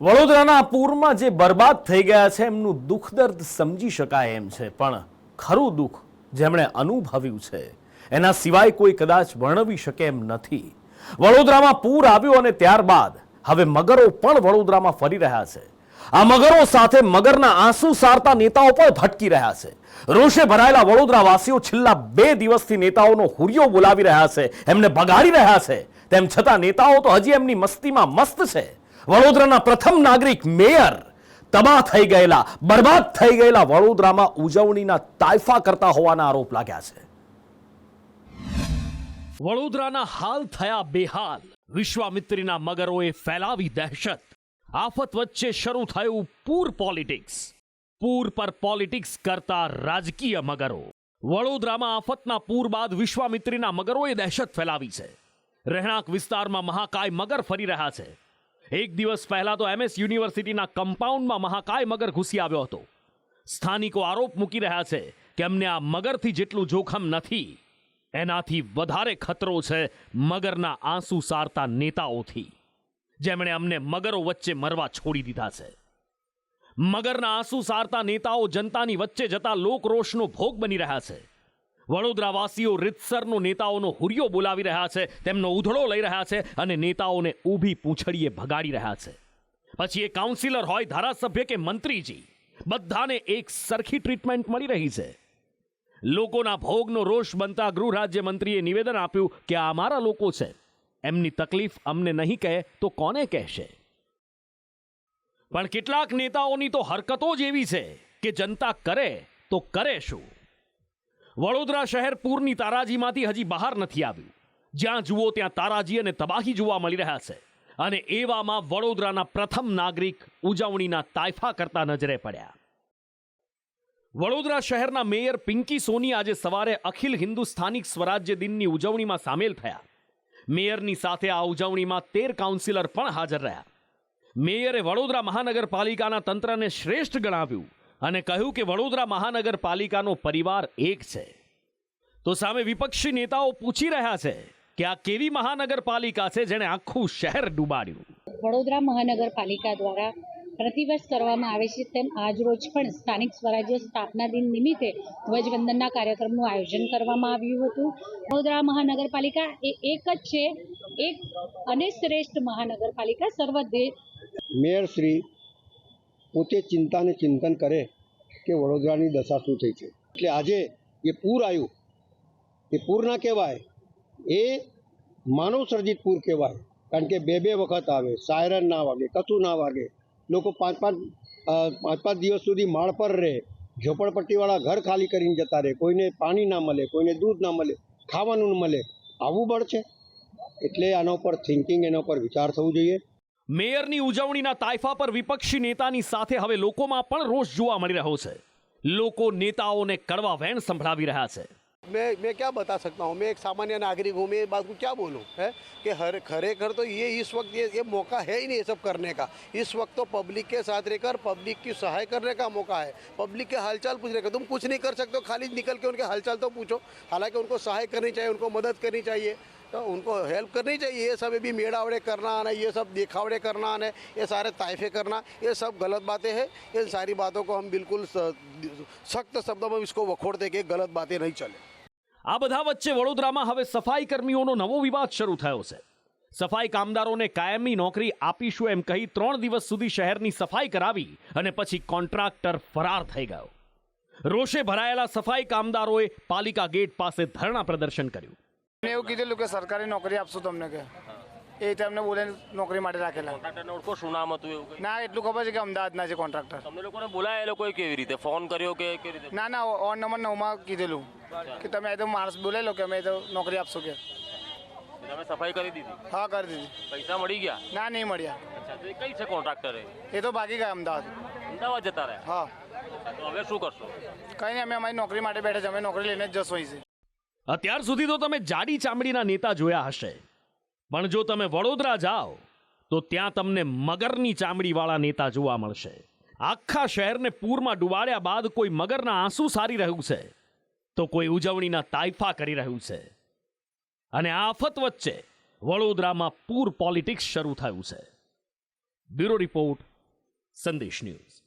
વડોદરાના પૂરમાં જે બરબાદ થઈ ગયા છે એમનું દુઃખ દર્દ સમજી શકાય એમ છે, પણ ખરું દુઃખ જેમણે અનુભવ્યું છે એના સિવાય કોઈ કદાચ વર્ણવી શકે એમ નથી. વડોદરામાં પૂર આવ્યું અને ત્યારબાદ હવે મગરો પણ વડોદરામાં ફરી રહ્યા છે. આ મગરો સાથે મગરના આંસુ સારતા નેતાઓ પણ ભટકી રહ્યા છે. રોષે ભરાયેલા વડોદરાવાસીઓ છેલ્લા 2 દિવસથી નેતાઓનો હુરિયો બોલાવી રહ્યા છે, એમને ભગાડી રહ્યા છે. તેમ છતાં નેતાઓ તો હજી એમની મસ્તીમાં મસ્ત છે. વડોદરાના પ્રથમ નાગરિક મેયર તબાહ થઈ ગયેલા, બરબાદ થઈ ગયેલા વડોદરામાં ઉજવણીના તાયફા કરતા હોવાના આરોપ લાગ્યા છે. વડોદરાના હાલ થયા બેહાલ. વિશ્વામિત્રીના મગરોએ ફેલાવી દહેશત. આફત વચ્ચે શરૂ થયું પૂર પોલિટિક્સ. પૂર પર પોલિટિક્સ કરતા રાજકીય મગરો. વડોદરામાં આફતના પૂર બાદ વિશ્વામિત્રીના મગરોએ દહેશત ફેલાવી છે. રહેણાંક વિસ્તારમાં મહાકાય મગર ફરી રહ્યા છે. એક દિવસ પહેલા તો MS યુનિવર્સિટીના કમ્પાઉન્ડમાં મહાકાય મગર ઘૂસી આવ્યો હતો. સ્થાનિકો આરોપ મૂકી રહ્યા છે કે અમને આ મગરથી જેટલું જોખમ નથી, એનાથી વધારે ખતરો છે મગરના આંસુ સારતા નેતાઓથી, જેમણે અમને મગરો વચ્ચે મરવા છોડી દીધા છે. મગરના આંસુ સારતા નેતાઓ જનતાની વચ્ચે જતા લોકરોષનો ભોગ બની રહ્યા છે. વડોદરાવાસીઓ રીતસરનો નેતાઓનો હુરિયો બોલાવી રહ્યા છે, તેમનો ઉધળો લઈ રહ્યા છે અને નેતાઓને ઊભી પૂંછડીએ ભગાડી રહ્યા છે. પછી એ કાઉન્સિલર હોય, ધારાસભ્ય કે મંત્રીજી, બધાને એક સરખી ટ્રીટમેન્ટ મળી રહી છે. લોકોના ભોગનો રોષ બનતા ગૃહ રાજ્યમંત્રીએ નિવેદન આપ્યું કે આ અમારા લોકો છે, એમની તકલીફ અમને નહીં કહે તો કોને કહેશે. પણ કેટલાક નેતાઓની તો હરકતો જ એવી છે કે જનતા કરે તો કરે શું. વડોદરા શહેર પૂરની તારાજીમાંથી હજી બહાર નથી આવ્યું. જ્યાં જુઓ ત્યાં તારાજી અને તબાહી જોવા મળી રહ્યા છે. અને એવામાં વડોદરાના પ્રથમ નાગરિક ઉજવણીના તાયફા કરતા નજરે પડ્યા. વડોદરા શહેરના મેયર પિંકી સોની આજે સવારે અખિલ હિન્દુ સ્થાનિક સ્વરાજ્ય દિનની ઉજવણીમાં સામેલ થયા. મેયરની સાથે આ ઉજવણીમાં 13 કાઉન્સિલર પણ હાજર રહ્યા. મેયરે વડોદરા મહાનગરપાલિકાના તંત્રને શ્રેષ્ઠ ગણાવ્યું અને કહ્યું કે વડોદરા મહાનગરપાલિકાનો પરિવાર એક છે. તો સામે વિપક્ષી નેતાઓ પૂછી રહ્યા છે કે આ કેવી મહાનગરપાલિકા છે જેણે આખું શહેર ડૂબાડ્યું. વડોદરા મહાનગરપાલિકા દ્વારા પ્રતિવર્ષ કરવામાં આવે છે તેમ આજરોજ પણ સ્થાનિક સ્વરાજ્ય સ્થાપના દિન નિમિત્તે ધ્વજવંદનના કાર્યક્રમનું આયોજન કરવામાં આવ્યું હતું. વડોદરા મહાનગરપાલિકા એ એક જ છે, એક અને શ્રેષ્ઠ મહાનગરપાલિકા સર્વદે. મેયર શ્રી પોતે ચિંતા અને ચિંતન કરે કે વડોદરાની દશા શું થઈ છે. એટલે આજે એ પૂર આવ્યું, એ પૂર ના કહેવાય, એ માનવ સર્જિત પૂર કહેવાય. કારણ કે 2 વખત આવે, સાયરન ના વાગે, કશું ના વાગે, લોકો 5 દિવસ સુધી માળ પર રહે, ઝોપડપટ્ટીવાળા ઘર ખાલી કરીને જતા રહે, કોઈને પાણી ના મળે, કોઈને દૂધ ના મળે, ખાવાનું ન મળે. આવું બળ છે. એટલે આના ઉપર થિંકિંગ, એના ઉપર વિચાર થવું જોઈએ. મેયરની ઉજવણીના તાયફા પર વિપક્ષી નેતાની સાથે હવે લોકોમાં પણ રોષ જોવા મળી રહ્યો છે. લોકો નેતાઓને કડવા વેણ સંભળાવી રહ્યા છે. मैं क्या बता सकता हूँ, मैं एक सामान्य नागरिक हूँ, मैं ये बात को क्या बोलूँ है कि खरेखर तो ये इस वक्त ये मौका है ही नहीं ये सब करने का. इस वक्त तो पब्लिक के साथ रहकर पब्लिक की सहाय करने का मौका है, पब्लिक के हालचाल पूछने का. तुम कुछ नहीं कर सकते हो, खाली निकल के उनके हालचाल तो पूछो. हालांकि उनको सहाय करनी चाहिए, उनको मदद करनी चाहिए, तो उनको हेल्प करनी चाहिए. ये सब अभी मेड़ावड़े करना आना, ये सब देखावड़े करना आना, ये सारे ताइफे करना, ये सब गलत बातें हैं. इन सारी बातों को हम बिल्कुल सख्त शब्दों में इसको वखोड़ते कि गलत बातें नहीं चले. આ બધા વચ્ચે વડોદરામાં હવે સફાઈ કર્મીઓનો નવો વિવાદ શરૂ થયો છે. સફાઈ કામદારોને કાયમી નોકરી આપીશું એમ કહી 3 દિવસ સુધી શહેરની સફાઈ કરાવી અને પછી કોન્ટ્રાક્ટર ફરાર થઈ ગયો. રોષે ભરાયેલા સફાઈ કામદારોએ પાલિકા ગેટ પાસે ધરણા પ્રદર્શન કર્યું. એવું કીધેલું કે સરકારી નોકરી આપશું તમને, કે એ તમને બોલે નોકરી માટે રાખેલા. કોન્ટ્રાક્ટરને ઓળખો, શું નામ હતું એવું? ના, એટલું ખબર છે કે અમદાવાદના છે કોન્ટ્રાક્ટર. તમને લોકોને બોલાયા એ લોકોએ કેવી રીતે? ફોન કર્યો કે કેવી રીતે? ના, ઓન નંબર 9માં કીધેલું કે તમે તો માણસ બોલાવી લો કે અમે તો નોકરી આપશું કે. તમે સફાઈ કરી દીધી? હા, કરી દીધી. પૈસા મળી ગયા? ના, નહીં મળ્યા. અચ્છા, તો એ કઈ છે કોન્ટ્રાક્ટર? એ તો ભાગી ગયા અમદાવાદ. અમદાવાદ જતા રહ્યા? હા. તો હવે શું કરશો? કંઈ નહીં, અમે અમારી નોકરી માટે બેઠા છે, અમે નોકરી લઈને જ જશું અહીંથી. અત્યાર સુધી તો તમે જાડી ચામડીના નેતા જોયા હશે, પણ જો તમે વડોદરા જાઓ તો ત્યાં તમને મગરની ચામડીવાળા નેતા જોવા મળશે. આખા શહેરને પૂરમાં ડૂબાડ્યા બાદ કોઈ મગરના આંસુ સારી રહ્યું છે તો કોઈ ઉજવણીના તાયફા કરી રહ્યું છે. અને આફત વચ્ચે વડોદરામાં પૂર પોલિટિક્સ શરૂ થયું છે. બ્યુરો રિપોર્ટ, સંદેશ ન્યૂઝ.